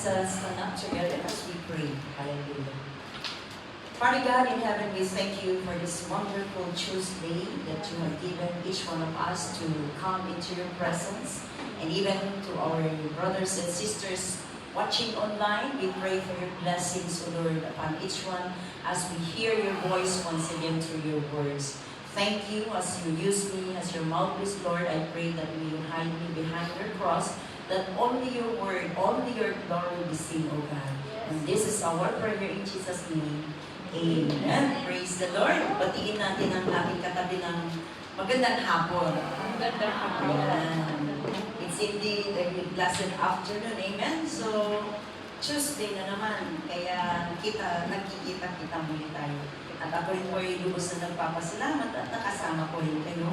stand up together as we pray. Hallelujah. Father God in heaven, we thank you for this wonderful Tuesday that you have given each one of us to come into your presence. And even to our brothers and sisters watching online, we pray for your blessings, O Lord, upon each one as we hear your voice once again through your words. Thank you as you use me as your mouthpiece, Lord. I pray that you hide me behind your cross, that only your word, only your glory will be seen, O God. And this is our prayer in Jesus' name. Amen. Praise the Lord. Batiin natin ang ating katabi ng magandang hapon. Magandang hapon. It's indeed a blessed afternoon. Amen. So, Tuesday na naman. Kaya nagkikita-kita muli tayo. At ako rin po ay lubos na nagpapasalamat at nakasama ko rin kayo.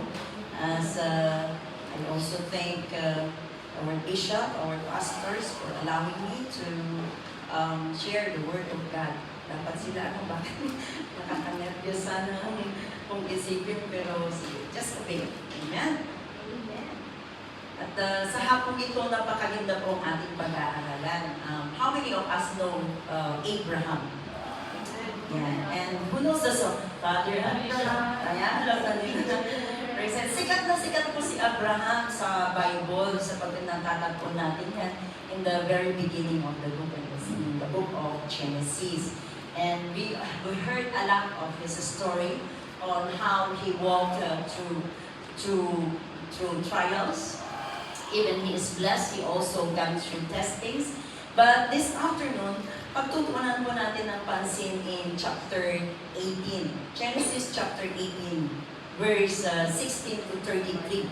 As I also thank our bishop, our pastors for allowing me to share the word of God. Dapat sila bakit nakakanervyos sana kung isipin, pero just obey. Amen? At sa hapong ito, napakaganda po ang ating pag-aaralan. How many of us know Abraham? Yeah. And who knows the song? Father Abraham. Ayan, alam na nila. Sikat na sikat po si Abraham sa Bible, sa pagkinatatagpo natin yan in the very beginning of the book, in the book of Genesis. And we heard a lot of his story on how he walked through trials. Even he is blessed, he also gone through testings. But this afternoon, pagtutunan po natin ng pansin in chapter 18. Genesis chapter 18. Verse 16 to 33.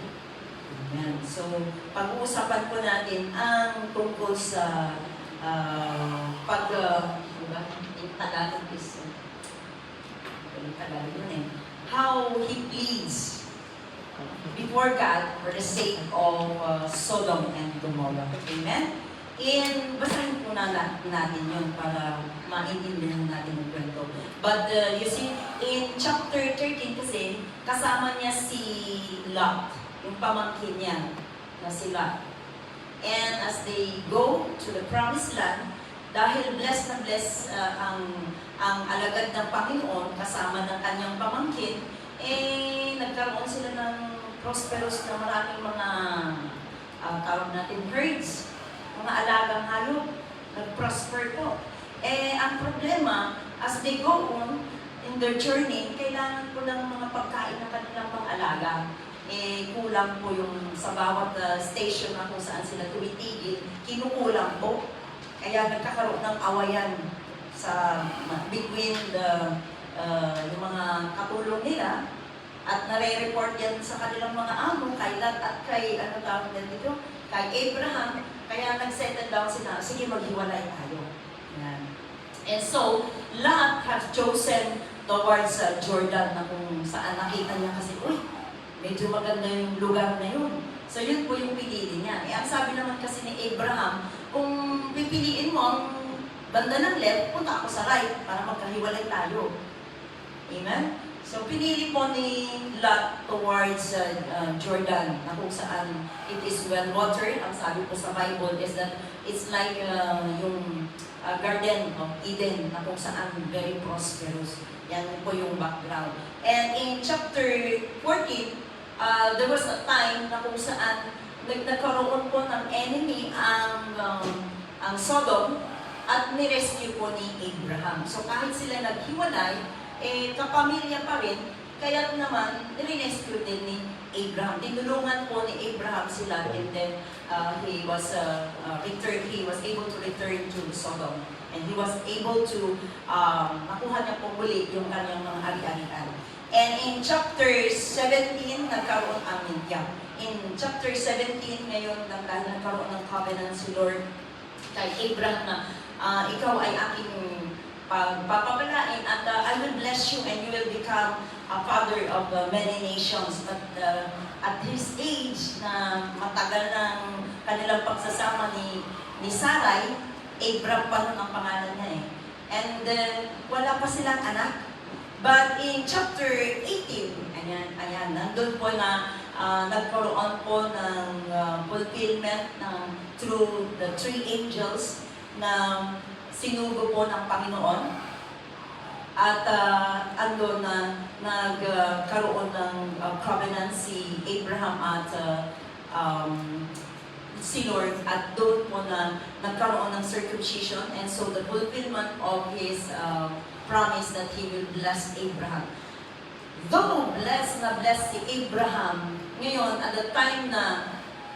Amen. So, pag-uusapan po natin ang tungkol sa in Tagalog is, how he pleads before God for the sake of Sodom and Gomorrah. Amen? Basahin po natin yun para maintindihan natin yung kwento. But you see, in chapter 13 kasi, kasama niya si Lot, yung pamangkin niya na si Lot. And as they go to the promised land, dahil blessed na blessed ang alagad ng Panginoon kasama ng kanyang pamangkin, nagkaroon sila ng prosperous na maraming mga tawag natin herds, mga alagang hayop, nag-prosper po. Ang problema, as they go on in their journey, kailangan po ng mga pagkain ng kanilang mga alaga. Kulang po yung sa bawat station na kung saan sila tumitigil, kinukulang po. Kaya nagkakaroon ng awayan sa between yung mga katulong nila, at nare-report yan sa kanilang mga amo, kay Lot at kay, kay Abraham. Kaya nag-settle down sila, sige, maghiwalay tayo. Yan. And so, Lot has chosen towards Jordan, na kung saan nakita niya kasi, medyo maganda yung lugar na yun. So, yun po yung pinili niya. Ang sabi naman kasi ni Abraham, kung pipiliin mo ang banda ng left, punta ako sa right para magkahiwalay tayo. Amen? So, pinili po ni Lot towards Jordan, na kung saan it is well-watered. Ang sabi po sa Bible is that it's like yung Garden of Eden, na kung saan very prosperous. Yan po yung background. And in chapter 14, there was a time na kung saan nagkaroon po ng enemy ang Sodom at nirescue po ni Abraham. So kahit sila naghiwalay, kapamilya pa rin, kaya naman, nirescue din ni Abraham. Tinulungan po ni Abraham sila, and then he was able to return to Sodom. And he was able to makuha niya po muli yung kanyang mga ari-arian. And in chapter 17, nagkaroon in chapter 17, ngayon, nagkaroon ng covenant si Lord kay Abraham na ikaw ay aking papapalain at I will bless you and you will become a father of many nations. But at his age, na matagal ng kanilang pagsasama ni Sarai, Abram pa nun ang pangalan niya eh. And wala pa silang anak. But in chapter 18, ayan, nandun po na nagkaroon po ng fulfillment through the three angels na sinugo po ng Panginoon. At ando na nagkaroon ng covenant si Abraham at si Lord, at doon po na nagkaroon ng circumcision, and so the fulfillment of His promise that He will bless Abraham. Though bless si Abraham, ngayon at the time na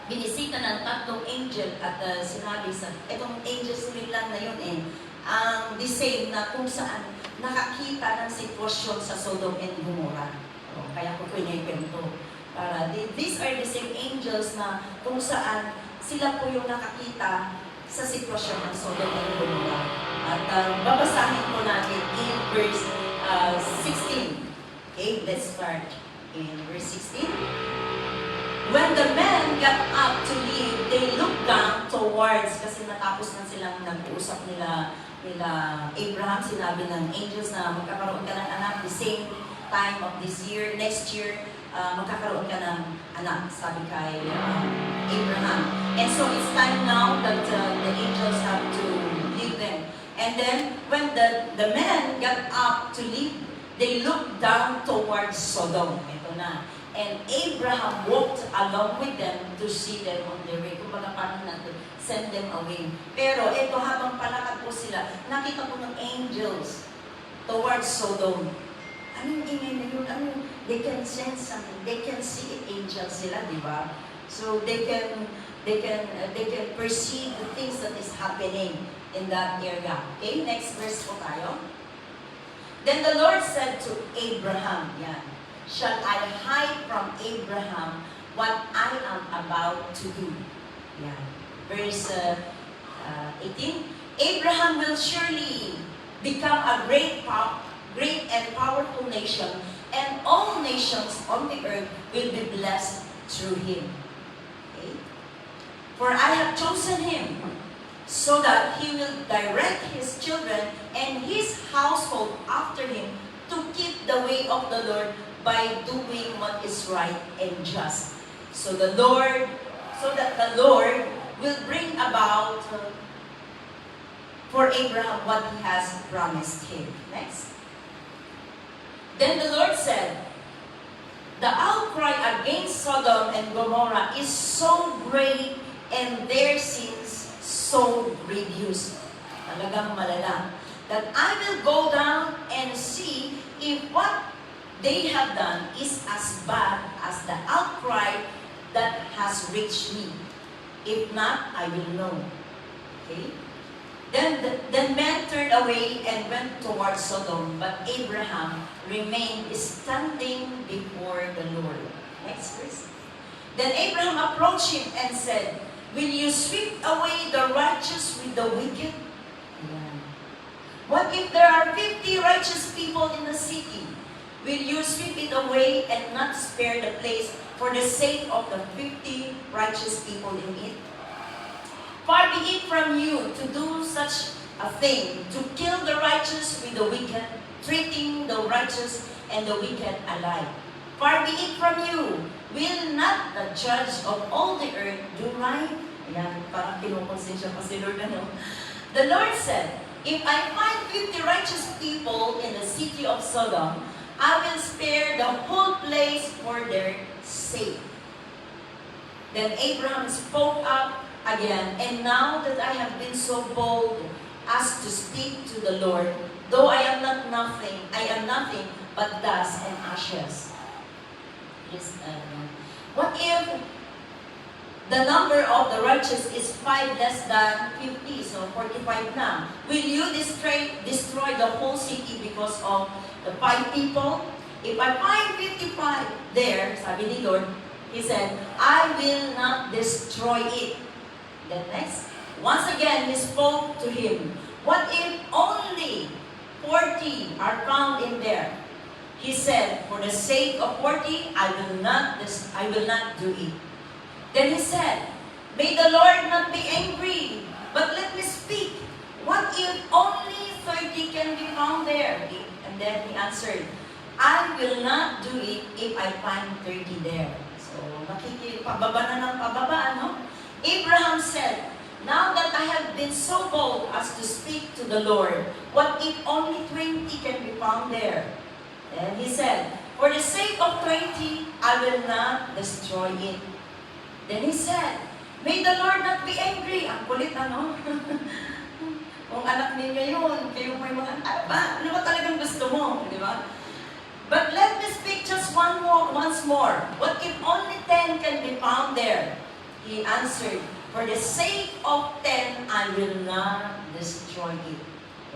binisita ng tatlong angel at sinabi sa, itong angel spirit lang na yun ang the same na kung saan nakakita ng sitwasyon sa Sodom and Gomorrah. Kaya ko kwento. These are the same angels na kung saan sila po yung nakakita sa sitwasyon ng Sodom and Gomorrah. At babasahin po natin in verse 16. Okay, let's start in verse 16. When the men got up to leave, they looked down towards, kasi natapos na silang nag-uusap nila Abraham, sinabi ng angels na magkakaroon ka ng anak the same time of this year, next year, magkakaroon ka ng anak, sabi kay Abraham. And so it's time now that the angels have to leave them. And then, when the men got up to leave, they looked down towards Sodom. Ito na. And Abraham walked along with them to see them on their way. Kung baga paano natin, send them away. Pero ito, habang palakad po sila, nakita po ng angels towards Sodom. Anong ingay na yun? They can sense something. They can see it. Angels sila, di ba? So they can perceive the things that is happening in that area. Okay, next verse po tayo. Then the Lord said to Abraham, shall I hide from Abraham what I am about to do? Verse 18. Abraham will surely become a great and powerful nation, and all nations on the earth will be blessed through him. Okay? For I have chosen him, so that he will direct his children and his household after him to keep the way of the Lord by doing what is right and just. So that the Lord will bring about for Abraham what he has promised him. Next. Then the Lord said, the outcry against Sodom and Gomorrah is so great and their sins so grievous, talagang malala, that I will go down and see if what they have done is as bad as the outcry that has reached me. If not, I will know. Okay? Then men turned away and went towards Sodom, but Abraham remained standing before the Lord. Next verse. Then Abraham approached him and said, will you sweep away the righteous with the wicked? What if there are 50 righteous people in the city? Will you sweep it away and not spare the place for the sake of the 50 righteous people in it? Far be it from you to do such a thing, to kill the righteous with the wicked, treating the righteous and the wicked alike. Far be it from you. Will not the judge of all the earth do right? Ayan, parang kinukonsensya pa si Lord, ano? The Lord said, if I find 50 righteous people in the city of Sodom, I will spare the whole place for their sake. Then Abraham spoke up again, and now that I have been so bold as to speak to the Lord, though I am nothing but dust and ashes. What if the number of the righteous is 5 less than 50, so 45 na? Will you destroy the whole city because of the 5 people? If I find 55 there, sabi ni Lord, He said, I will not destroy it. Then next, once again He spoke to him. What if only 40 are found in there? He said, for the sake of 40, I will not do it. Then he said, may the Lord not be angry, but let me speak. What if only 30 can be found there? And then he answered, I will not do it if I find 30 there. So, pababa na ng pababa, ano? Abraham said, Now that I have been so bold as to speak to the Lord, what if only 20 can be found there? And he said, for the sake of 20, I will not destroy it. Then he said, may the Lord not be angry. Ang kulit, ano? Kung anak ninyo yun, kayo may mga, ano ba talagang gusto mo? Di ba? But let me speak just once more. What if only 10 can be found there? He answered, for the sake of 10, I will not destroy it.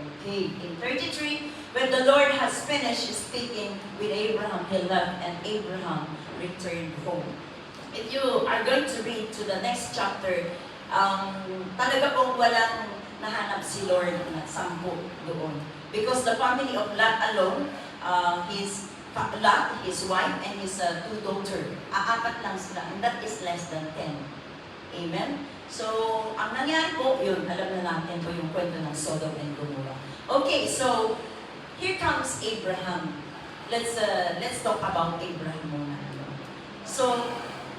Okay, in 33, when the Lord has finished speaking with Abraham, he left and Abraham returned home. If you are going to read to the next chapter, talaga pong walang nahanap si Lord na 10 doon. Because the family of Lot alone, Lot, his wife, and his 2 daughters, apat lang sila, and that is less than 10. Amen? So, ang nangyari po, yun, alam na natin po yung kwento ng Sodom and Gomorrah. Okay, so, here comes Abraham. Let's talk about Abraham muna. So,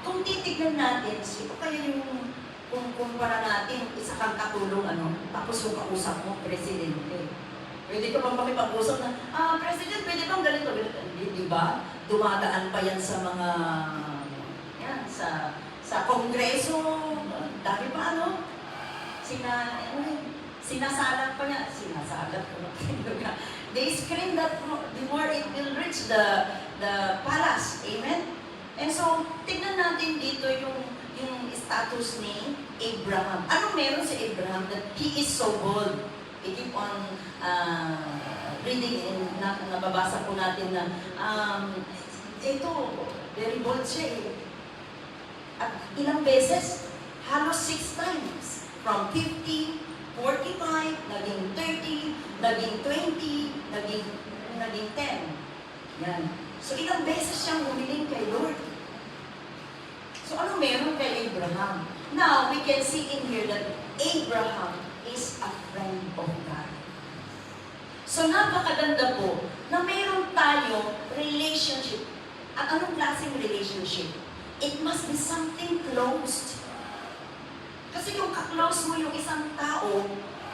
kung titignan natin, sino kaya yung, kung kumpara natin, isa kang katulong, tapos yung kausap mo, presidente. Pwede ka bang makipag-usap na, President, pwede bang ganito? Hindi, di ba? Dumadaan pa yan sa mga, yan, sa Kongreso, dami pa sinasalat pa niya, they scream that before it will reach the palace, amen? And so, tignan natin dito yung status ni Abraham. Anong meron si Abraham that he is so bold? We keep on reading, nababasa po natin na, ito, very bold siya eh. At ilang beses, halos 6 times. From 50, 45, naging 30, naging 20, naging 10. Yan. So ilang beses siyang humiling kay Lord. So ano meron kay Abraham? Now, we can see in here that Abraham is a friend of God. So napakaganda po na meron tayo relationship. At anong klaseng relationship? It must be something closed. Kasi kung ka-close mo yung isang tao,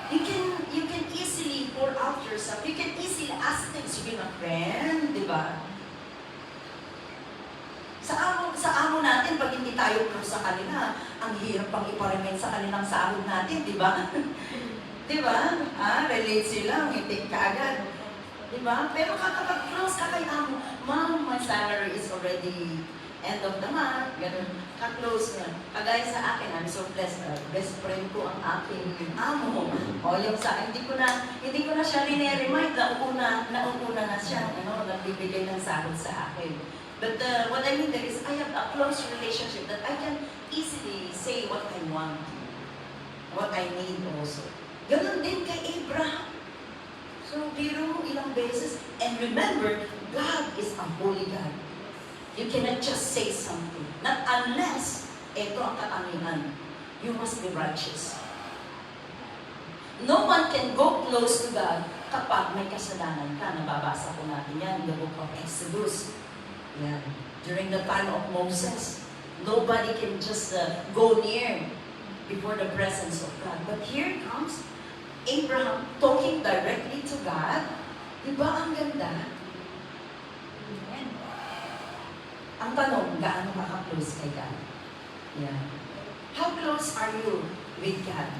you can easily pour out yourself. You can easily ask things. You've been a friend, di ba? Sa amo natin, pag hindi tayo close sa kanila, ang hirap pang iparemend sa kanilang sahod natin, di ba? Di ba? Relate sila, ngitik ka agad. Di ba? Pero kapag close ka kay amo, Ma'am, my salary is already end of the month, ganun, ka-close na. Kagaya sa akin, I'm so blessed, best friend ko ang aking amo. O yung sa akin, hindi ko na siya rin-remind, nauna na siya, nagbibigay ng sahod sa akin. But what I mean there is, I have a close relationship that I can easily say what I want, what I need also. Ganun din kay Abraham. So, biro mo ilang beses, and remember, God is a holy God. You cannot just say something. Not unless, ito ang katangian, you must be righteous. No one can go close to God kapag may kasalanan ka. Nababasa po natin yan in the book of Exodus. Yan. During the time of Moses, nobody can just go near before the presence of God. But here comes Abraham talking directly to God. Diba ang ganda? Amen. Ang tanong, gaano ka-close kay God? Yeah. How close are you with God?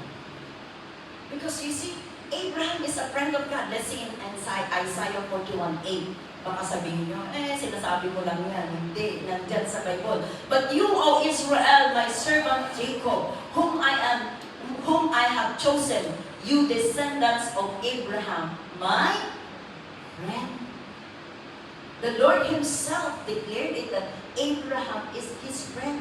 Because you see, Abraham is a friend of God. Let's see in Isaiah 41:8. Baka sabihin nyo, sinasabi mo lang yan. Hindi, nandyan sa Bible. But you, O Israel, my servant Jacob, whom I have chosen, you descendants of Abraham, my friend. The Lord Himself declared it that Abraham is His friend.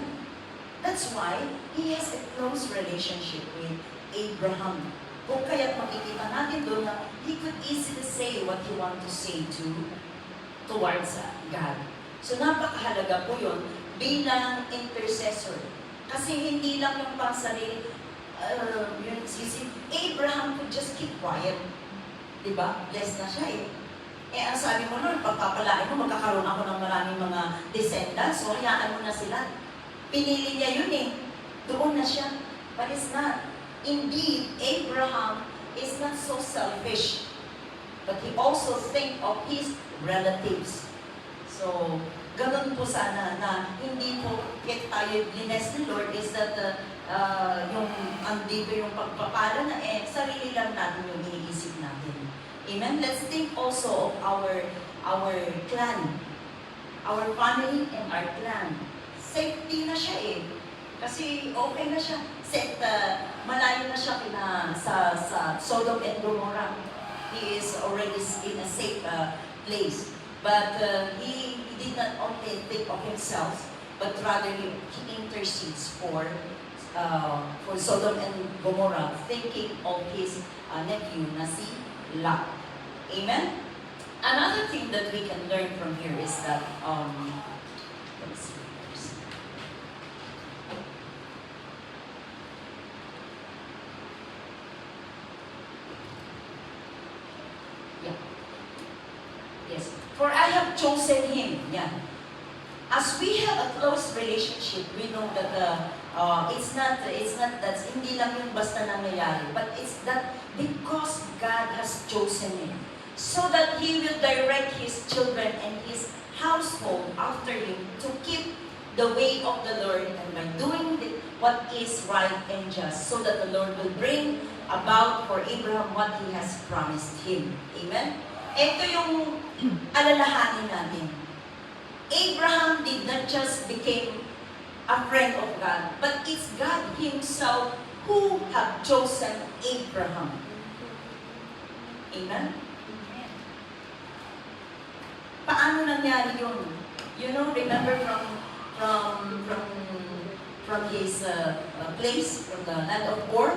That's why He has a close relationship with Abraham. Kung kaya't makikita natin doon na He could easily say what He want to say towards God. So napakahalaga po yun bilang intercessor. Kasi hindi lang yung pangsarili, you see, Abraham could just keep quiet. Diba? Blessed na siya eh. Ang sabi mo nun, pagpapalain mo, magkakaroon ako ng maraming mga descendants, so hayaan mo na sila. Pinili niya yun eh. Doon na siya. But it's not. Indeed, Abraham is not so selfish, but he also think of his relatives. So, ganun po sana na hindi po kit tayo bless ni Lord is that yung andito yung pagpapala na sarili lang natin yung iniisip natin. Amen? Let's think also of our clan, our family and our clan. Safety na siya eh. Kasi okay na siya. Set, malayo na siya sa Sodom and Gomorrah. He is already in a safe place. But he did not only think of himself, but rather he intercedes for Sodom and Gomorrah, thinking of his nephew na si Lot. Amen? Another thing that we can learn from here is that, let's see. Yes. For I have chosen him. Yeah. As we have a close relationship, we know that it's not that hindi lang yung basta nangyayari, but it's that because God has chosen him, so that he will direct his children and his household after him to keep the way of the Lord and by doing what is right and just, so that the Lord will bring about for Abraham what he has promised him. Amen? Ito yung alalahanin natin. Abraham did not just become a friend of God, but it's God Himself who have chosen Abraham. Amen? Paano nangyari yun? You know, remember from his place, from the land of Ur,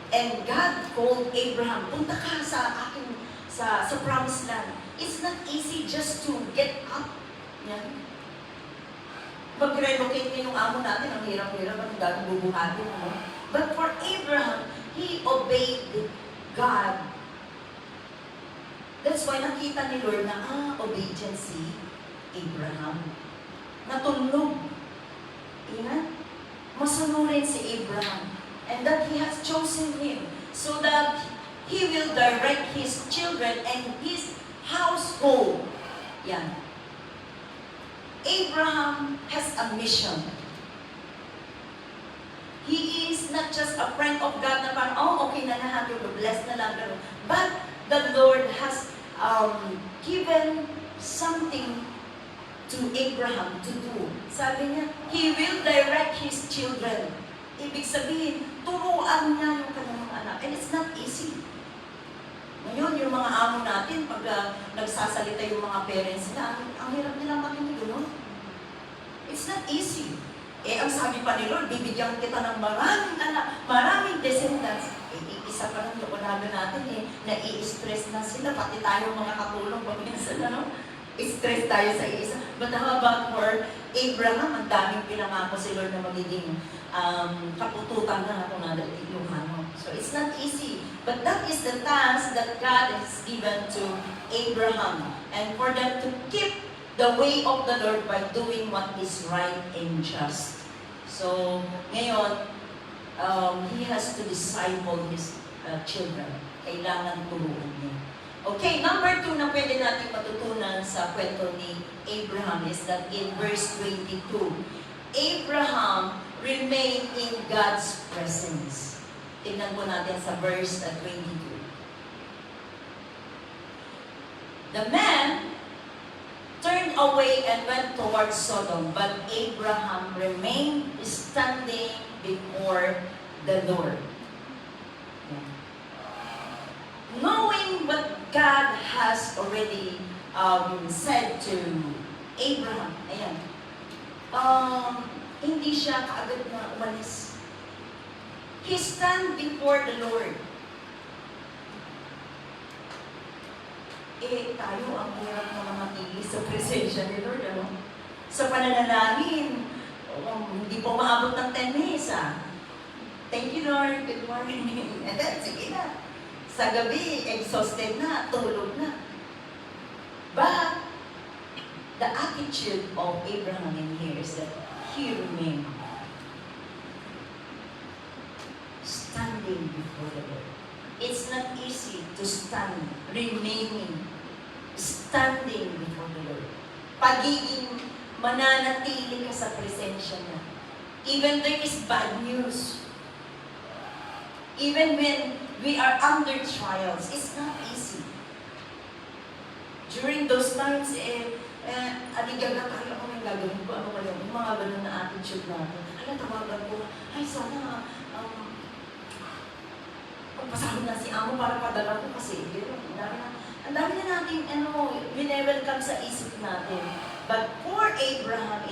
and God called Abraham, punta ka sa aking sa promised land. It's not easy just to get up. Yan. Mag-relocate na yung amo natin, ang hirap-hirap, ang daming bubuhatin. No? But for Abraham, he obeyed God. That's why nakita ni Lord na, obedient si Abraham. Natulog. Amen? Masunurin si Abraham. And that he has chosen him so that he will direct his children and his household. Yan. Abraham has a mission. He is not just a friend of God na parang, okay na lahat, you're blessed na lang. But the Lord has given something to Abraham to do. Sabi niya, he will direct his children. Ibig sabihin, turuan niya yung kanyang mga anak. And it's not easy. Ngayon, yung mga amo natin, pag nagsasalita yung mga parents nila, ang hirap nilang makinig, no? It's not easy. Ang sabi pa ni Lord, bibigyan kita ng maraming anak, maraming descendants. Isa pa ng lokonado natin, nai-stress na sila, pati tayo mga katulong, pag minsan, ano? Stress tayo sa isa. But how about for Abraham, ang daming pinangako si Lord na magiging kapututan na kung nadatigluhan mo. So it's not easy. But that is the task that God has given to Abraham. And for them to keep the way of the Lord by doing what is right and just. So, ngayon, he has to disciple his children. Kailangan turuan niya. Okay, number 2 na pwede natin matutunan sa kwento ni Abraham is that in verse 22, Abraham remained in God's presence. Tingnan po natin sa verse 22. The man turned away and went towards Sodom, but Abraham remained standing before the Lord. Knowing what God has already said to Abraham, ayan, hindi siya kaagad na umalis. He stand before the Lord. Tayo ang hirap na manatili sa presensya ni Lord, ano? Sa pananalangin, hindi po maabot ng 10 minutes, Thank you, Lord. Good morning. And then, sige na. Sa gabi, exhausted na, tulog na. But, the attitude of Abraham in here is that he remained standing standing before the Lord. It's not easy to stand, remaining, standing before the Lord. Pagiging mananatili ka sa presensya niya. Even there is bad news. Even when we are under trials, it's not easy. During those times, aligaga tayo, ano yung gagawin ko, ano kaya, yung mga ganun na attitude natin. Tawagan ko, ay sana, pagpasahod na si Amo para padala ko kasi, ang dami na natin, winewelcome sa isip natin. But for Abraham,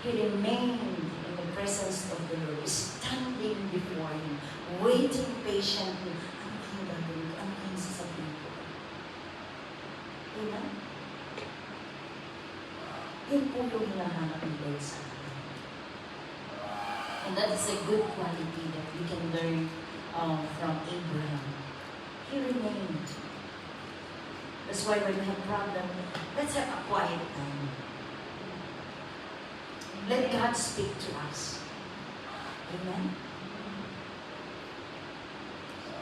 he remained in the presence of the Lord, standing before Him, waiting patiently. Ano kayong gagawin ko? Ano kayong sasabihin ko? Amen? Yun po yung hinahanap ni Lord sa atin. And that is a good quality that we can learn from Abraham. He remained. That's why when we have problem, let's have a quiet time. Let God speak to us. Amen?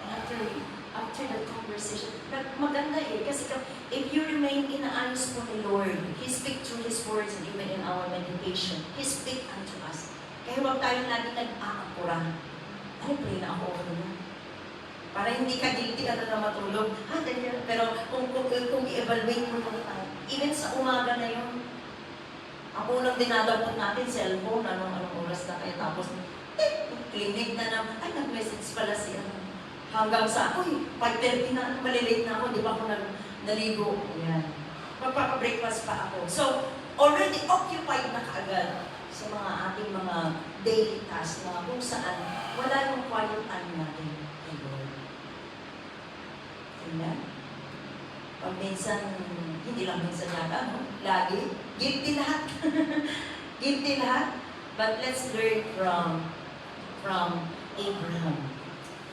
After the conversation, maganda kasi if you remain inaayos po ni Lord, He speak through His words and even in our meditation, He speak unto us. Kaya huwag tayo lagi nag-aakura. Ay, pray na ako na. Para hindi ka guilty ka na matulog. Pero kung i-evaluate mo lang tayo, even sa umaga na yun, ang unang dinadapot natin, cellphone, anong oras na kayo, tapos, clinic na naman, ay, nag-message pala siya. Hanggang sa, 5:30 na, malilate na ako, di ba ako naligo? Ayan. Magpapa-breakfast pa ako. So, already occupied na kaagad sa mga ating mga daily tasks na kung saan wala yung quiet time natin kay Lord. Amen? Pag minsan, hindi lang minsan yata, no? Lagi, guilty lahat. Guilty lahat. But let's learn from Abraham.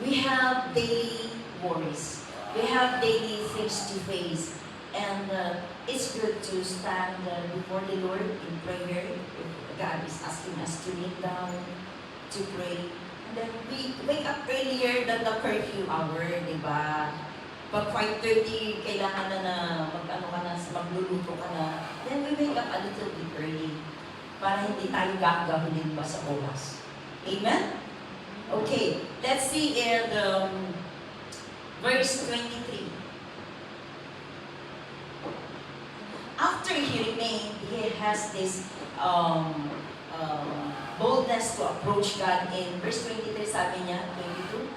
We have daily worries. We have daily face-to-face. And it's good to stand before the Lord in prayer. God is asking us to kneel down, to pray. And then we wake up earlier than the curfew hour, di ba? Pag 5:30, kailangan na magluluto ka na. Then we wake up a little bit early para hindi tayo gagawin pa sa oras. Amen? Okay, let's see in verse 23. After he remained, he has this boldness to approach God. In verse 23, sabi niya, 22,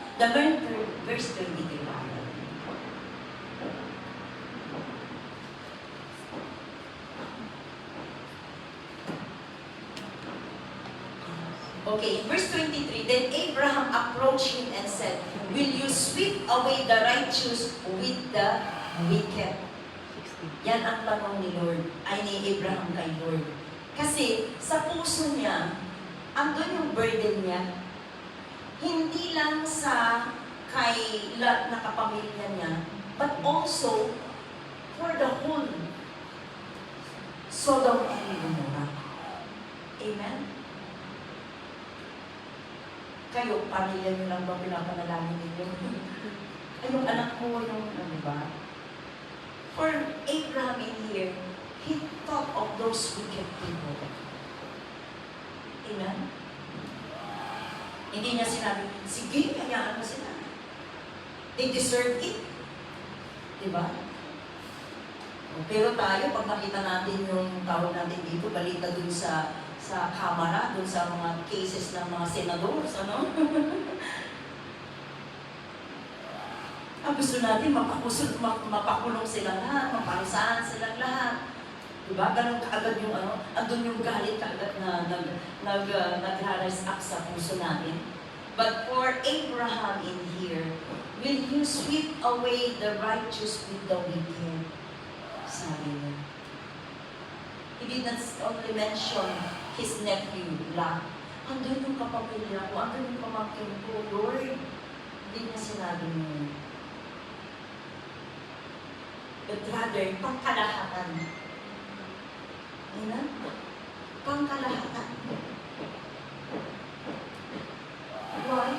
verse 23. Okay, verse 23, then Abraham approached him and said, will you sweep away the righteous with the wicked? Yan ang tanong ni Abraham kay Lord. Kasi sa puso niya, andun yung burden niya. Hindi lang sa kay Lot na kapamilya niya, but also for the whole Sodom and Gomorrah. Amen? Kayo, pamilya niyo lang ba pinapanalangin ninyo? Ay, yung anak mo, yung ano ba? For Abraham in here, he thought of those wicked people. Amen? Hindi niya sinabi, sige, hayaan mo sila. They deserve it. Diba? Pero tayo, pag nakita natin yung tawag natin dito, balita dun sa kamara, dun sa mga cases ng mga senadors, ano? Gusto natin mapakulong silang lahat, maparusahan silang lahat. Diba? Ganun kaagad yung andun yung galit kaagad na nag-rise up sa puso natin. But for Abraham in here, will you sweep away the righteous with the wicked? Sabi niya. He did not only mention his nephew, Lot. Andun yung kapamilya ko, andun yung pamangkin ko, Lord. Hindi niya sinabi niya. But rather, pangkalahatan. Amen? Pangkalahatan. Why?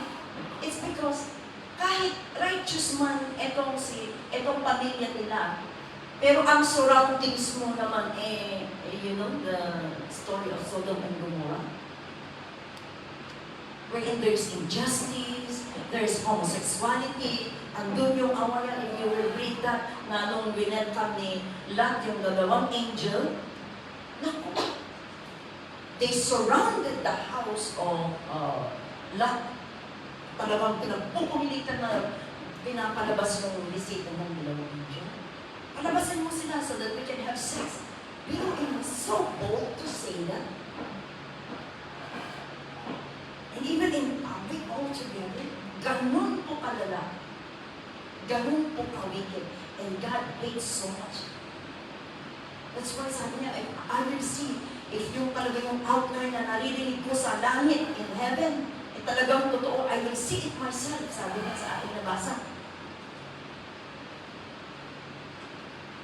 It's because because kahit righteous man etong pamilya nila, pero ang surroundings mo naman you know, the story of Sodom and Gomorrah. Wherein there's injustice, there's homosexuality, andun yung awayan, if you will read that, na nung winelcome ni Lot, yung dalawang angel, naku, they surrounded the house of Lot. Talagang pinagpupumilitan na pinapalabas yung bisita ng dalawang angel. Palabasin mo sila so that we can have sex. Pero it was so bold to say that. And even in public altogether, ganun po kalala. Ganun po ka-wicked. And God hates so much. That's why sabi niya, I will see, if yung talaga yung outline na naririnig ko sa langit in heaven, talagang totoo, I will see it myself, sabi niya sa ating nabasa.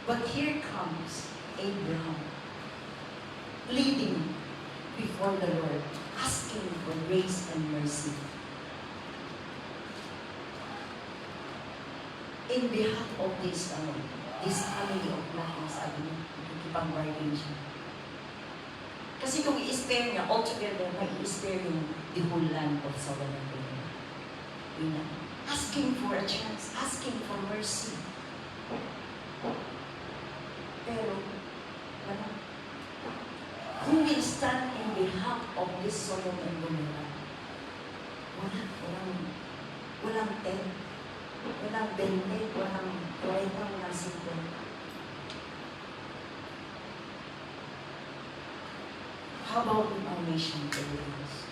But here comes Abraham, pleading before the Lord, asking for grace and mercy. In behalf of this family of Lot, sabi niya, nakikipag-bargain siya. Kasi kung i-spare niya, altogether, may i-spare yung the whole land of Sodom and Gomorrah. Asking for a chance, asking for mercy. Pero, wala. Who will stand in behalf of this Sodom and Gomorrah? Walang 10. Walang 20, walang 50. How about in our nation, Philippines?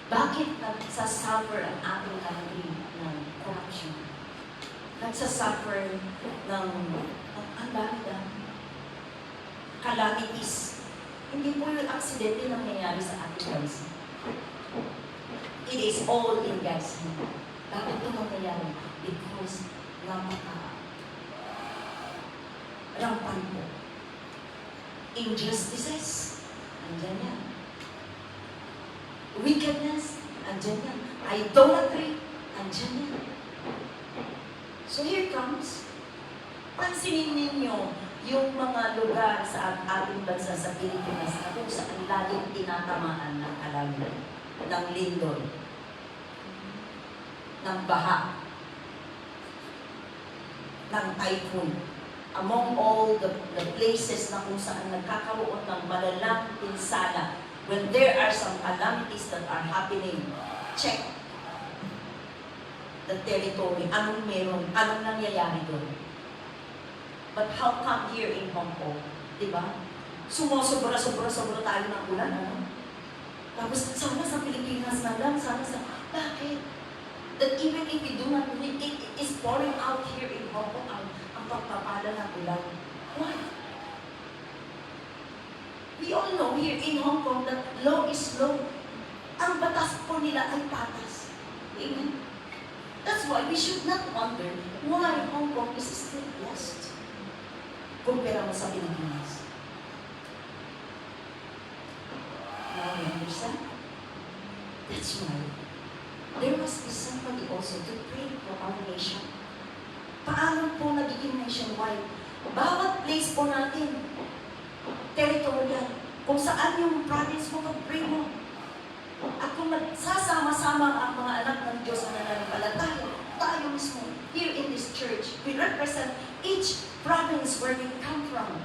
Bakit nagsasuffer ang ating country ng corruption? Nagsasuffer ng ang dami-dami calamities. Hindi po yung aksidente na nangyayari sa ating bansa. It is all in God's hand. Bakit ito nangyayari? Because rampant po. Injustices, andyan yan. Wickedness, andyan yan. Idolatry, andyan yan. So here comes, pansinin ninyo yung mga lugar sa ating bansa sa Pilipinas na kung saan laging tinatamaan ng kalamidad, ng lindol, ng baha, ng typhoon. Among all the places na kung saan nagkakaroon ng malalang pinsala, when there are some calamities that are happening, check the territory. Anong meron? Anong nangyayari doon? But how come here in Hong Kong? Diba? Sumusobra-sobra tayo ng ulan, ano? Tapos sana sa Pilipinas na lang, sana sa... Bakit? That even if we do not, it is pouring out here in Hong Kong ang pagpapala ng ulan. Why? We all know here in Hong Kong that law is law. Ang batas po nila ay patas. Amen? That's why we should not wonder why Hong Kong is still blessed. Kumpara mo sa Pilipinas. Now you understand? That's why there must be somebody also to pray for our nation. Paano po nagiging nationwide? Bawat place po natin, territorial, kung saan yung province mo, pag-pray mo. At kung nagsasama-sama ang mga anak ng Diyos na nananampalataya, tayo mismo, here in this church, we represent each province where we come from.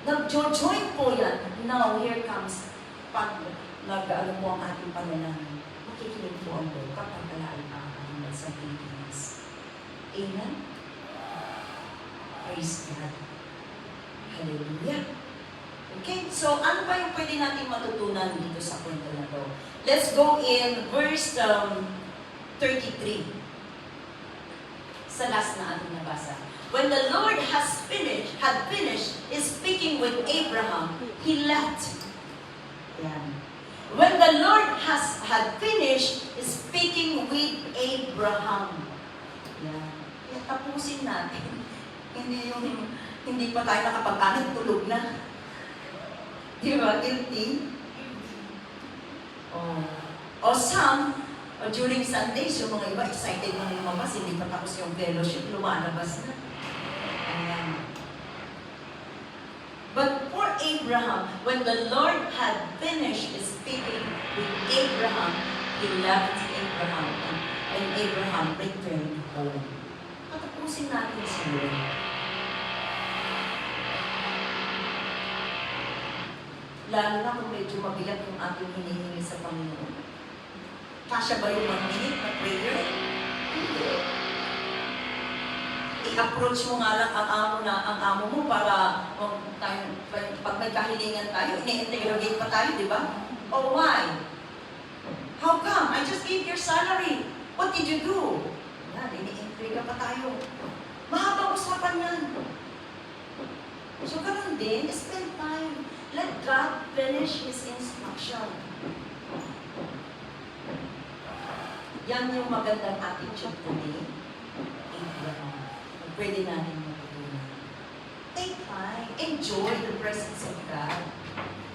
Nag-join po yan. Now, here comes, pag nag-ano po ang ating panalangin, makikinig po ang Lord kapag kalaan ang ating bansang Pilipinas. Amen? Praise God. Hallelujah. Okay, so ano ba yung pwede natin matutunan dito sa kwento na to? Let's go in verse 33. Sa last na ating nabasa. When the Lord had finished speaking with Abraham, he left. Yan. When the Lord had finished speaking with Abraham. Yan. Yan, tapusin natin. Hindi pa tayo nakapagkanan, tulog na. Di ba? Guilty? Oh. O some, during Sundays, yung mga iba excited na lumabas, hindi pa tapos yung fellowship, lumalabas na. Ayan. But for Abraham, when the Lord had finished speaking with Abraham, He left Abraham and Abraham returned home. Patapusin natin si Lord. Lalo na kung medyo mabigat yung ating hinihingi sa Panginoon. Kasya ba yung mag-minute na prayer? Hindi. I-approach mo nga lang ang amo mo para pag may kahilingan tayo, ini-interrogate pa tayo, di ba? Oh, why? How come? I just gave your salary. What did you do? Yan, ini-intriga pa tayo. Mahabang usapan yan. So, ganun din, spend time. Let God finish His instruction. Yan yung magandang attitude today. Abraham. Pwede natin matutunan. Take time. Enjoy the presence of God.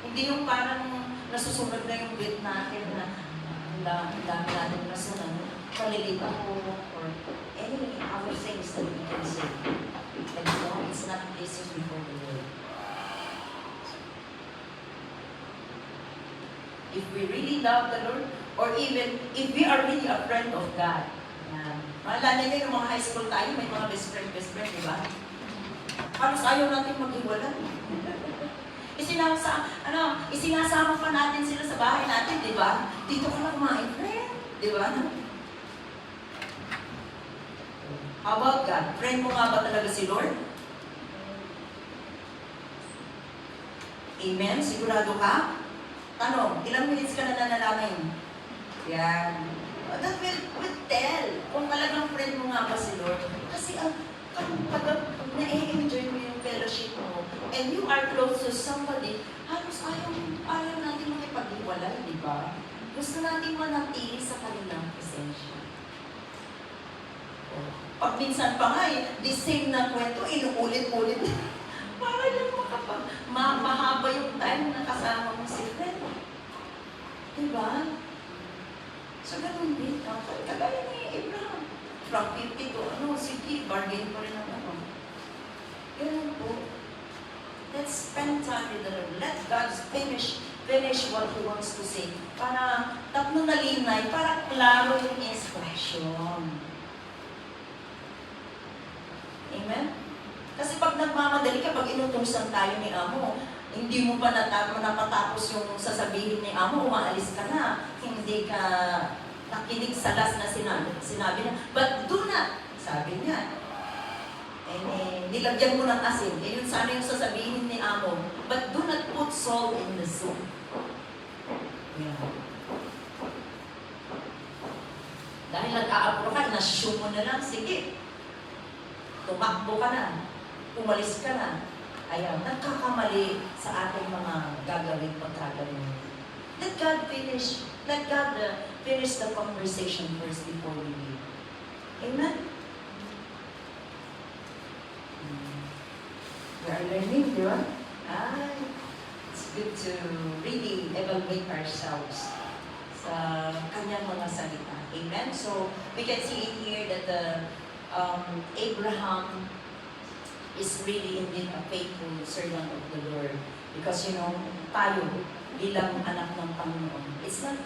Hindi yung parang nasusunod na yung bit natin na ang dami natin nasunan. Malilito ko or any other things that we can say. But no, it's not places before the Lord. If we really love the Lord, or even if we are really a friend of God, yan. Maalala niyo yung mga high school tayo, may mga best friend, di ba? Halos ayaw natin maghiwalay. Isinasama pa natin sila sa bahay natin, di ba? Dito ka lang kumain, friend, di ba? How about God? Friend mo nga ba talaga si Lord? Amen? Sigurado ka? Tanong, ilang minutes ka na nanalangin? Yan. That will tell kung talagang friend mo nga ba si Lord. Kasi pag na-enjoy mo yung fellowship mo, and you are close to somebody, halos ayaw natin makipag-iwalay, di ba? Gusto natin manatili sa kanilang presensya. Pag minsan pa nga the same na kwento, inuulit-ulit. Para lang mahaba yung time na kasama mo si friend. Diba? So, ganun din. Kagaya ni Abraham. From 50 to sige, bargain pa rin ang Ganun po. Let's spend time with the Lord. Let God finish what He wants to say. Para tatlo na linay, para klaro yung expression. Amen? Kasi pag nagmamadali ka, pag inutusan tayo ni Amo, hindi mo pa napatapos yung sasabihin ni Amo, umaalis ka na. Hindi ka nakinig sa last na sinabi niya. But do not, sabi niya. Nilagyan mo ng asin. Yun sana yung sasabihin ni Amo. But do not put salt in the soup. Yeah. Dahil nag-aapro ka, na-assume mo na lang, sige. Tumakbo ka na. Umalis ka na. Ayan, nagkakamali sa ating mga gagawin pagkagawin. Let God finish. Let God finish the conversation first before we leave. Amen? We are learning, di ba? It's good to really evaluate ourselves sa kanyang mga salita. Amen? So, we can see in here that Abraham is really indeed a faithful servant of the Lord. Because, tayo, bilang anak ng Panginoon, it's not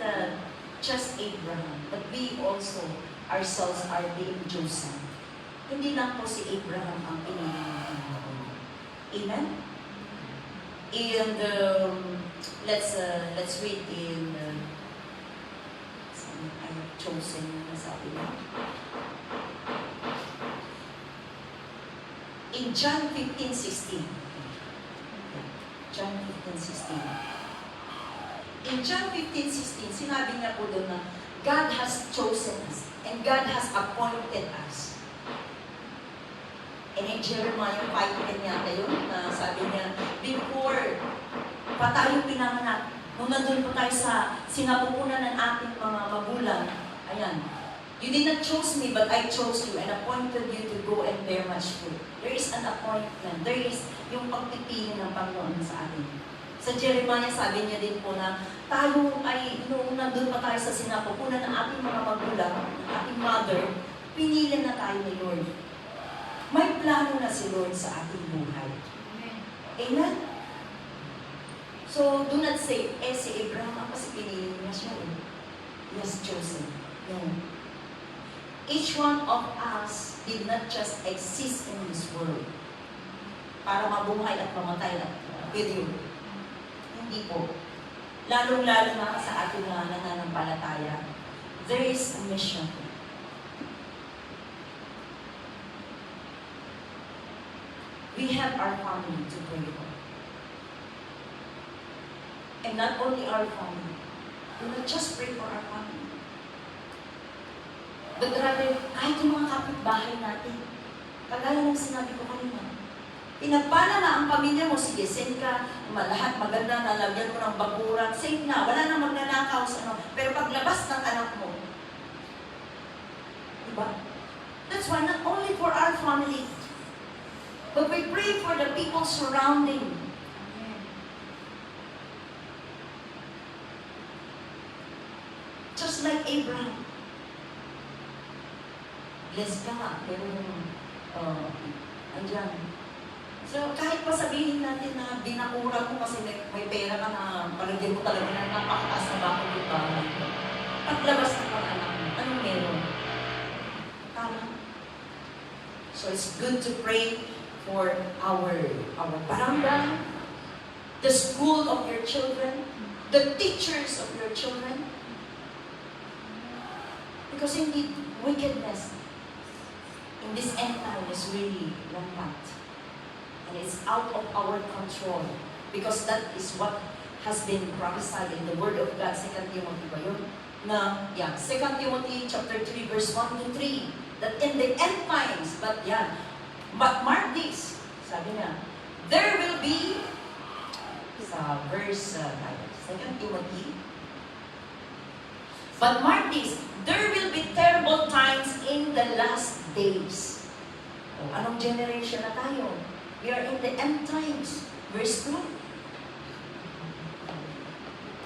just Abraham, but we also, ourselves, are being chosen. Hindi lang po si Abraham ang pinili ng Panginoon. Amen? And let's read in I have chosen na sabi niya. In John 15:16. John 15:16. In John 15:16, sinabi niya po doon na God has chosen us and God has appointed us. And in Jeremiah 5:10 yata yun, na sabi niya, before pa tayo pinanganak, nung nandun po tayo sa sinapupunan ng ating mga magulang, ayan, you did not choose me, but I chose you and appointed you to go and bear much fruit. There is an appointment. There is yung pagpipili ng Panginoon sa atin. Sa Jeremiah, sabi niya din po na tayo ay, noong nandun pa tayo sa sinapupunan ng ating mga magulang, ating mother, pinili na tayo ni Lord. May plano na si Lord sa ating buhay. Amen? So, do not say, si Abraham, kasi pinili niya siya. He has chosen. No. Each one of us did not just exist in this world para mabuhay at mamatay with you. Hindi po. Lalong-lalo na sa ating nananampalataya, there is a mission. We have our family to pray for. And not only our family. We not just pray for our family. But rather, kahit yung mga kapitbahay natin. Kagaya ng sinabi ko kanina. Pinagpala na ang pamilya mo, sige, send ka, lahat maganda, nalagyan mo ng bakuran, send na, wala na magnanakaw sa ano. Pero paglabas ng anak mo, diba? That's why not only for our family, but we pray for the people surrounding. Just like Abraham. Blessed ka nga, pero andyan. So, kahit pa sabihin natin na binakuran mo kasi may pera ka na palagyan mo talaga na napakataas na bakit yung bahay. Paglabas na pang anak mo, anong meron? Tama. So, it's good to pray for our barangay, the school of your children, the teachers of your children. Because indeed, wickedness in this end time is really rampant. And it's out of our control. Because that is what has been prophesied in the Word of God, 2 Timothy ba yun? Na, 2 Timothy chapter 3, verse 1 to 3, that in the end times, but mark this, sabi niya, there will be, sa verse 2 Timothy, but mark this, there will be terrible times in the last days. Anong generation na tayo? We are in the end times. Verse 2.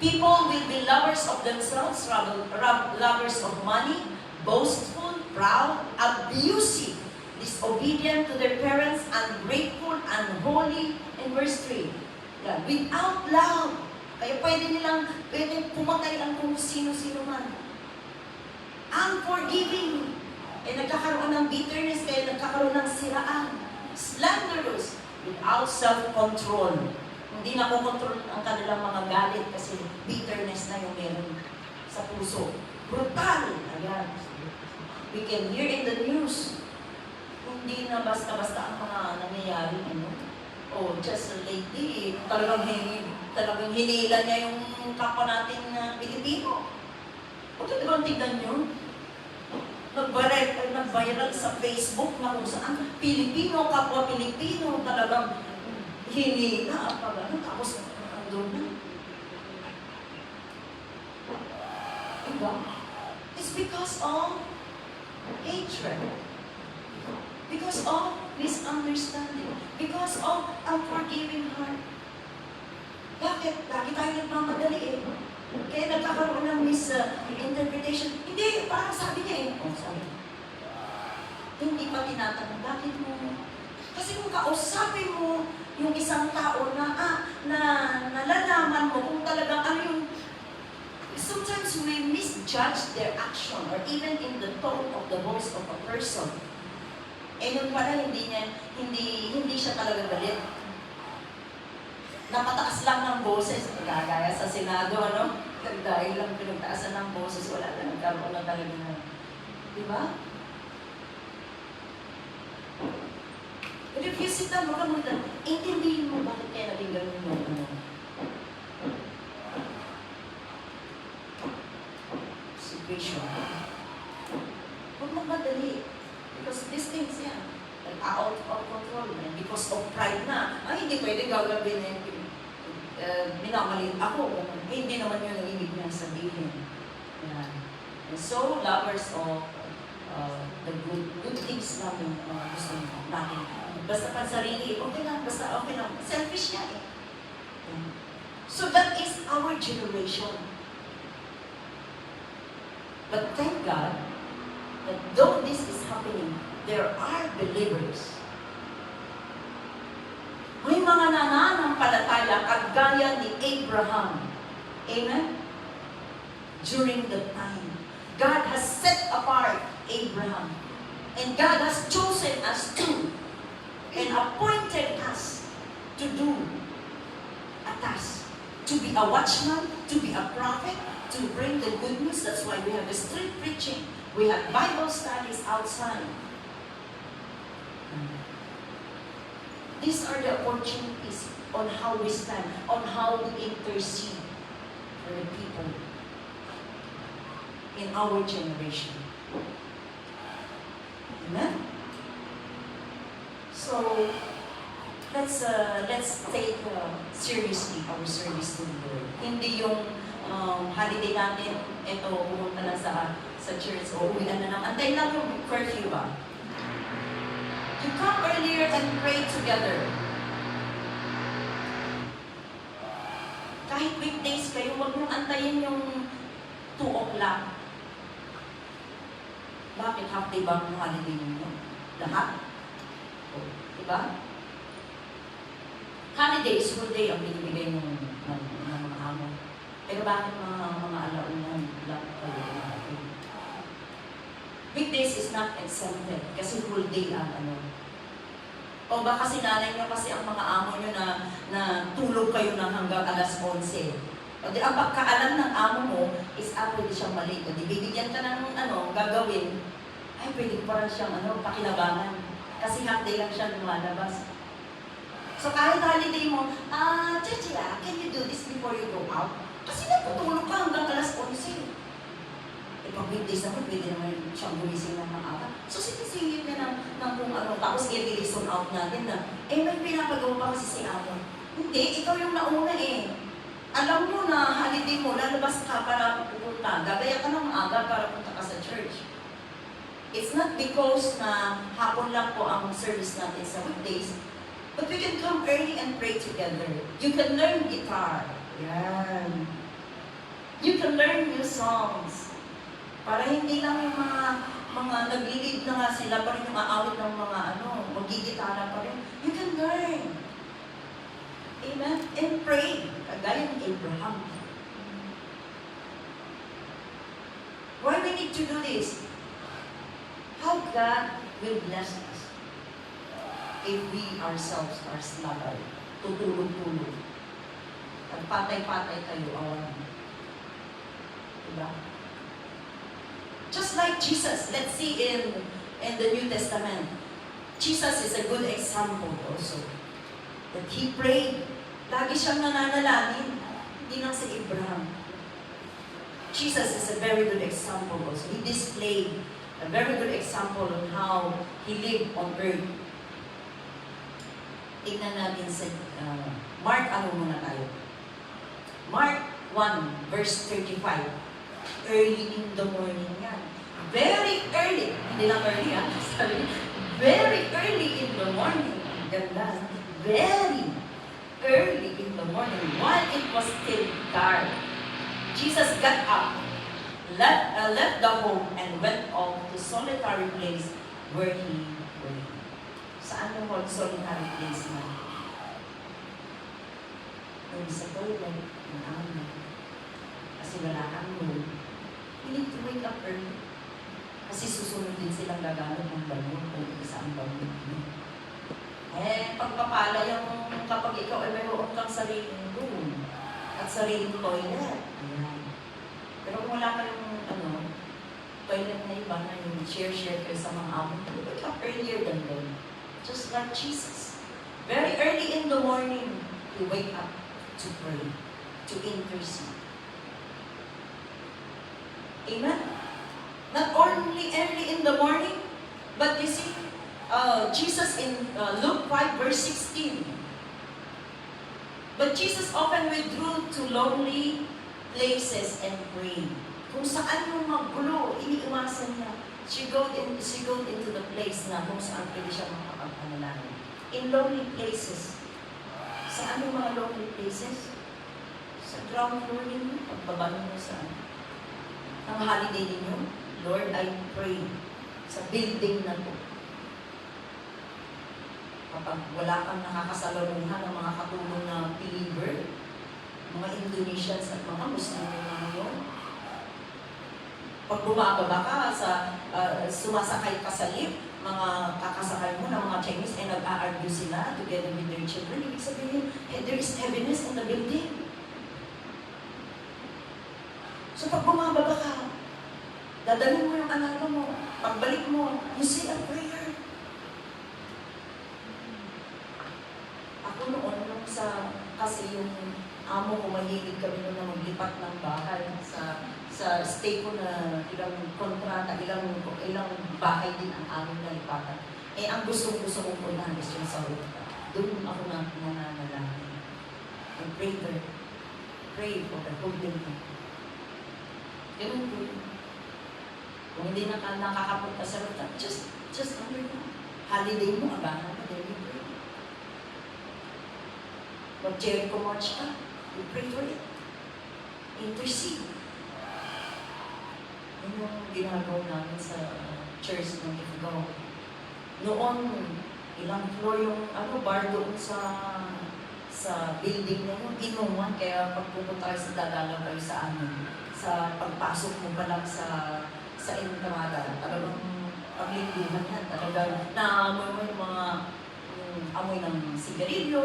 People will be lovers of themselves, lovers of money, boastful, proud, abusive, disobedient to their parents, ungrateful, unholy. In verse 3. Yeah, without love. Kaya pwede pumatay ang kung sino-sino man. Unforgiving. Nagkakaroon ng bitterness, kaya nagkakaroon ng siraan. Slanderous, without self-control. Hindi na kukontrol ang kanilang mga galit kasi bitterness na yung meron sa puso. Brutal. Ayan. We can hear in the news. Hindi na basta-basta ang mga nangyayari. Just lately, talagang hinila niya yung kapwa natin na Pilipino. Di ba tignan nyo? Nag-viral sa Facebook na kung saan Pilipino, kapwa Pilipino, talagang hinila, tapos andun na. Diba? It's because of hatred. Because of misunderstanding. Because of unforgiving heart. Bakit? Lagi tayo nagmamadali Kaya nagkakaroon ng misinterpretation. Hindi, parang sabi niya sabi. Hindi pa tinatanong, bakit mo? Kasi kung kausapin mo yung isang tao na nalalaman mo kung talagang ano yung sometimes we misjudge their action or even in the tone of the voice of a person. Yun pala, hindi siya talaga galit. Napataas lang ng boses, gaya sa Senado, dahil lang pinagtaasan ng boses, wala na, nagkaroon na talaga na. Diba? But if you sit down, intindihin mo bakit kaya naging ganun mo. Situation. Huwag magmadali. Because these things, out of control na. Because of pride na, hindi pwede gagawin na minamalit ako. Hindi naman yun ang ibig niya sabihin. Yan. And so, lovers of the good things namin gusto natin. Basta pansarili, okay lang, basta okay lang. Selfish niya So that is our generation. But thank God that though this is happening, there are believers. May mga nananampalataya kagaya ni Abraham. Amen? During the time, God has set apart Abraham. And God has chosen us to and appointed us to do a task. To be a watchman, to be a prophet, to bring the good news. That's why we have the street preaching. We have Bible studies outside. These are the opportunities on how we stand, on how we intercede for the people in our generation. Amen? So, let's take seriously our service to the Lord. Hindi yung holiday natin, eto, pumunta lang sa church, o uwian na lang. Antay lang yung curfew ba? You come earlier and pray together. Kahit weekdays kayo, huwag nyo antayin yung 2 o'clock. Bakit half day ba ang holiday ninyo? Lahat? O, diba? Holidays, full day ang binibigay ng mga amo. Pero bakit mga alauna lang kayo natin? Weekdays is not exempted kasi full day ang ano. O baka sinanay nyo kasi ang mga amo nyo na tulog kayo ng hanggang alas 11. O di ang pagkaalam ng amo mo is pwede siyang mali. O di bibigyan ka ng gagawin, ay pwede pa rin siyang pakinabangan. Kasi half day lang siya lumalabas. So kahit holiday mo, Chichia, can you do this before you go out? Kasi natutulog ka hanggang alas 11. E pag weekdays naman, pwede naman siyang gumising ng maaga. So sinisingit niya ng kung ano, tapos i-reason out natin na, may pinapagawa pa kasi si amo. Hindi, ikaw yung nauna eh. Alam mo na holiday mo, lalabas ka para pupunta. Gagaya ka ng maaga para punta ka sa church. It's not because na hapon lang po ang service natin sa weekdays, but we can come early and pray together. You can learn guitar. Yan. You can learn new songs. Para hindi lang yung mga nag-lead na nga sila, pa rin yung aawit ng mga magigitara pa rin. You can learn. Amen? And pray. Kagaya ni Abraham. Why we need to do this? How God will bless us if we ourselves are sluggard, tutulog-tulog. At patay-patay kayo, awan. Diba? Just like Jesus, let's see in the New Testament, Jesus is a good example also. That He prayed, lagi siyang nananalangin, hindi lang si Abraham. Jesus is a very good example also. He displayed a very good example on how He lived on earth. Tignan natin sa Mark, muna tayo? Mark 1, verse 35. Early in the morning yan. Very early. Hindi lang early, sorry. Very early in the morning. Ganda. Very early in the morning. While it was still dark, Jesus got up, left the home, and went off to solitary place where He prayed. Saan yung solitary place na? Maybe sa toilet, ng amo. Kasi wala kang room. You need to wake up early. Kasi susunod din silang gagamit ng banyo kung isang banyo. Pagpapala yung kapag ikaw ay mayroon kang sariling room at sariling toilet. Ayan. Pero kung wala kayong toilet na iba na yung share kayo sa mga amo, wake up earlier than them. Just like Jesus. Very early in the morning, you wake up to pray, to intercede. Amen? Not only early in the morning, but you see, Jesus in Luke 5 verse 16. But Jesus often withdrew to lonely places and prayed. Kung saan yung magulo, iniiwasan niya. She go into the place na kung saan pwede siya makapagpanalangin. In lonely places. Saan yung mga lonely places? Sa ground floor ninyo, pagbaba ninyo sa ang holiday ninyo, Lord, I pray sa building na to. Kapag wala kang nakakasalamuhan ng mga katulong na believer, mga Indonesians at mga Muslim na ngayon, pag bumababa ka sumasakay ka sa lift, mga kakasakay mo ng mga Chinese ay nag-a-argue sila together with their children. Ibig sabihin, there is heaviness in the building. So pag bumababa ka, dadalhin mo yung anak mo, pagbalik mo, you say a prayer. Ako noon, kasi yung amo ko, mahilig kami noon na maglipat ng bahay sa stay ko na ilang kontrata, ilang bahay din ang aming nalipatan. Ang gusto ko po na is yung sa Ruta. Doon ako nananalangin. And pray for the whole building. Ganun po. Kung hindi nakakapunta sa Ruta, just under na. Holiday mo, abangan mo, then you pray. Pag Jericho March ka, you pray for it. Intercede. Yun yung ginagawa namin sa church ng Ifugao. Noon, ilang floor yung bar doon sa building na yun, inuman. Kaya pag pupunta kayo dadalaw kayo sa amin, sa pagpasok mo pa lang sa Entrada, talagang paglingguhan yan. Talagang naamoy mo yung mga amoy ng sigarilyo,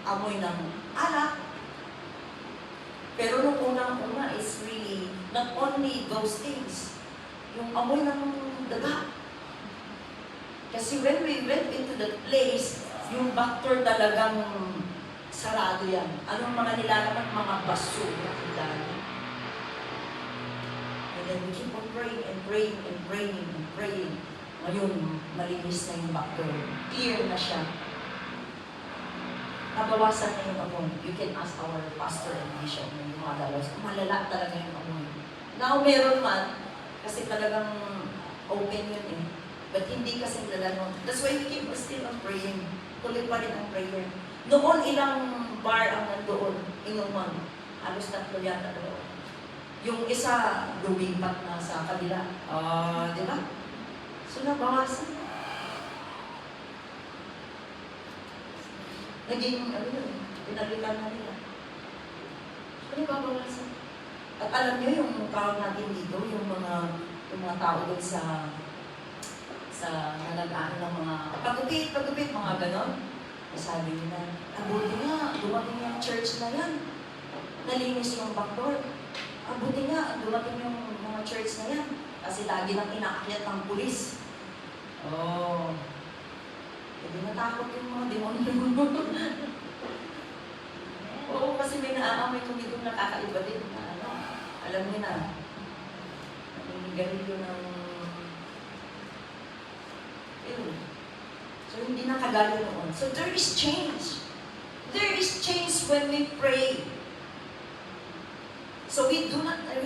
amoy ng alak. Pero nung unang-una is really not only those things, yung amoy ng daga. Kasi when we went into that place, yung back door talagang sarado yan. Anong mga nilalaman? Mga basura. And then we keep on praying and praying and praying and praying. Ngayon, malinis na yung back door. Clear na siya. Nabawasan na yung amoy. You can ask our pastor and bishop na yung mga dalawas. Malala talaga yung amoy. Now, meron man, kasi talagang open yun eh. But hindi kasi lalano. That's why we keep still on praying. Tuloy pa rin ang prayer. Noon, ilang bar ang nandoon, inuman. Halos 3 yata doon. Yung isa, lumipat na sa kabila. Di ba? So, nabawasan. Naging, pinalitan na nila. So, nabawasan. At alam niyo yung tawag natin dito, yung mga tao doon sa nalagaan ng mga pagupit, mga ganon. Sabi nila, abuti nga, dumating yung church na yan. Nalinis yung backdoor. Abuti nga, dumating yung mga church na yan. Kasi lagi nang inaakyat ng pulis. Hindi natakot yung mga demonyo. Oo, kasi may naaamoy kung dito nakakaiba din. Alam niyo na, naninigarilyo ng so, hindi na kagaya noon. So, there is change. There is change when we pray. So, we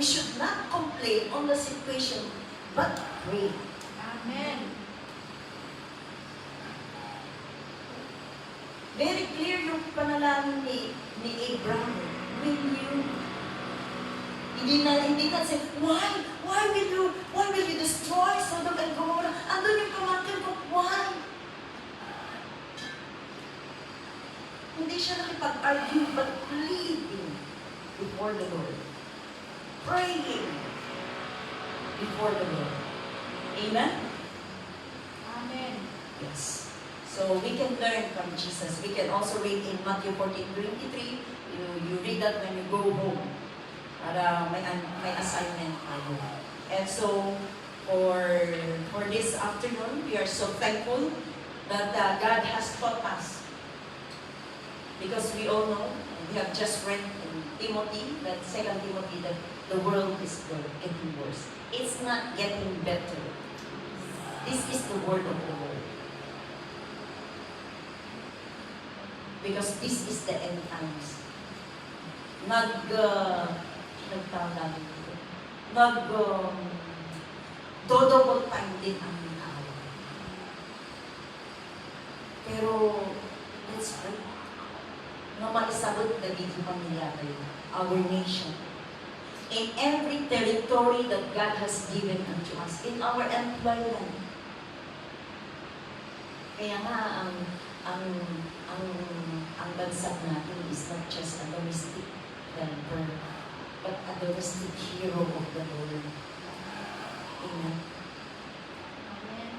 should not complain on the situation, but pray. Amen. Very clear yung panalangin ni Abraham. Will you? Hindi na say, why? Why will you destroy Sodom and Gomorrah? Andun yung commander ko, why? Hindi siya nakipag-argue, but pleading before the Lord. Praying before the Lord. Amen? Amen. Yes. So we can learn from Jesus. We can also read in Matthew 14:23. You read that when you go home. Para may assignment tayo. And so, for this afternoon, we are so thankful that God has taught us. Because we all know, we have just read in Timothy, that 2 Timothy, that the world is getting worse. It's not getting better. This is the word of the Lord. Because this is the end times. Double time din ang tao. Pero, let's pray. nga maisabot dagiti pamilya tayo, our nation. In every territory that God has given unto us, in our employment. Kaya nga, ang bansa natin is not just a domestic helper, but a domestic hero of the Lord. Amen. Amen.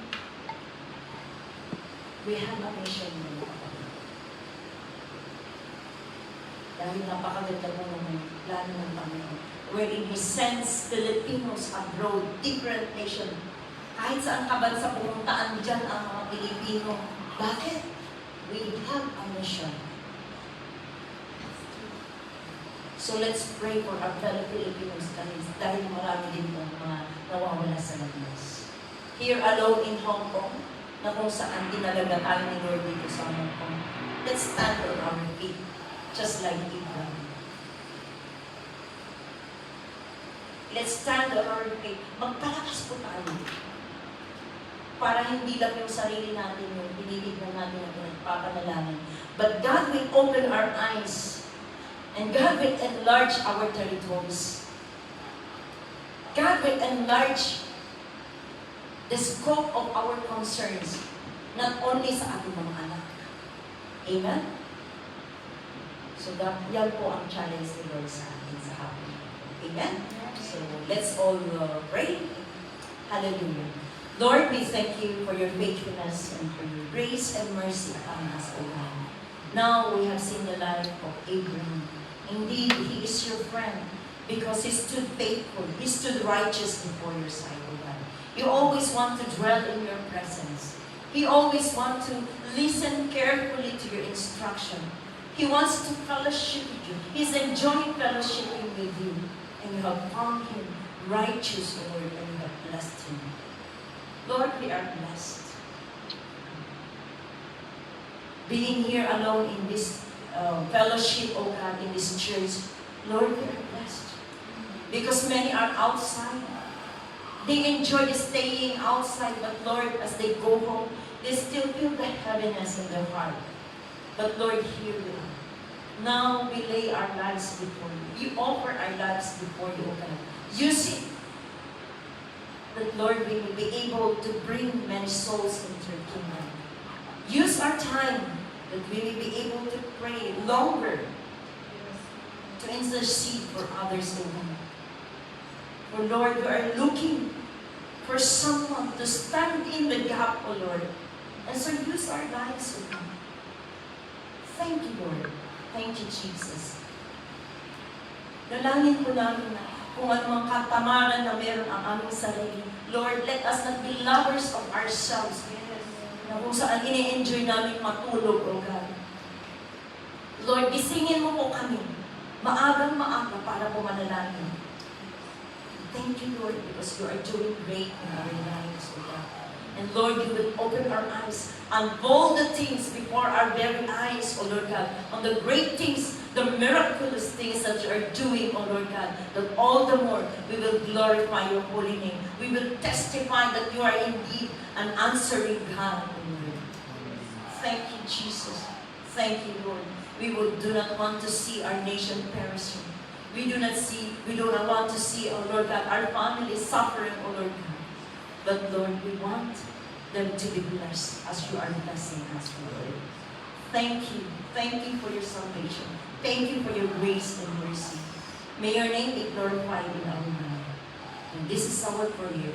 We have a mission mga kapatid. Dahil napakaganda mo naman plano ng Panginoon, wherein He sends Filipinos abroad, different nation. Kahit saan kabansa pumuntaan dyan ang mga Pilipino. Bakit? We have a mission. So let's pray for our fellow Filipinos dahil marami din po mga nawawala sa landas. Here alone in Hong Kong, na kung saan dinalaga tayo ni Lord dito sa Hong Kong, let's stand on our feet, just like Abraham. Let's stand on our feet. Magpalakas po tayo. Para hindi lang yung sarili natin yung pinitignan natin na pinagpapanalangin. But God will open our eyes. And God will enlarge our territories. God will enlarge the scope of our concerns, not only sa ating mga anak. Amen? So yan po ang challenge ni Lord sa atin sa hapon. Amen? So let's all pray. Hallelujah. Lord, we thank you for your faithfulness and for your grace and mercy upon us, O God. Now we have seen the life of Abraham. Indeed, he is your friend because he stood faithful, he stood righteous before your sight, O God. You always want to dwell in your presence. He always wants to listen carefully to your instruction. He wants to fellowship with you. He's enjoying fellowshipping with you. And you have found him righteous, Lord, and you have blessed him. Lord, we are blessed. Being here alone in this fellowship, oh God, in this church, Lord, we are blessed. Because many are outside. They enjoy staying outside, but Lord, as they go home, they still feel the heaviness in their heart. But Lord, here we are. Now we lay our lives before you. We offer our lives before you, oh God. Use it. That Lord, we will be able to bring many souls into your kingdom. Use our time that we will be able to pray longer, to intercede for others, O God. For Lord, we are looking for someone to stand in the gap, O Lord. And so use our lives, O God. Thank you, Lord. Thank you, Jesus. Dalangin po namin na kung anumang katamaran na meron ang aming sarili. Lord, let us not be lovers of ourselves. Na kung saan ini-enjoy namin matulog, O God. Lord, gisingin mo po kami. Maagang maaga para po manalangin. Thank you, Lord, because you are doing great in our lives, O God. And Lord, you will open our eyes, unfold the things before our very eyes, O Lord God, on the great things, the miraculous things that you are doing, O Lord God, that all the more we will glorify your holy name. We will testify that you are indeed an answering God, O Lord. Thank you, Jesus. Thank you, Lord. We do not want to see our nation perishing. We do not want to see, O Lord God, our family suffering, O Lord God. But Lord, we want them to be blessed as you are blessing us, Lord. Thank you. Thank you for your salvation. Thank you for your grace and mercy. May your name be glorified in our life. And this is our prayer.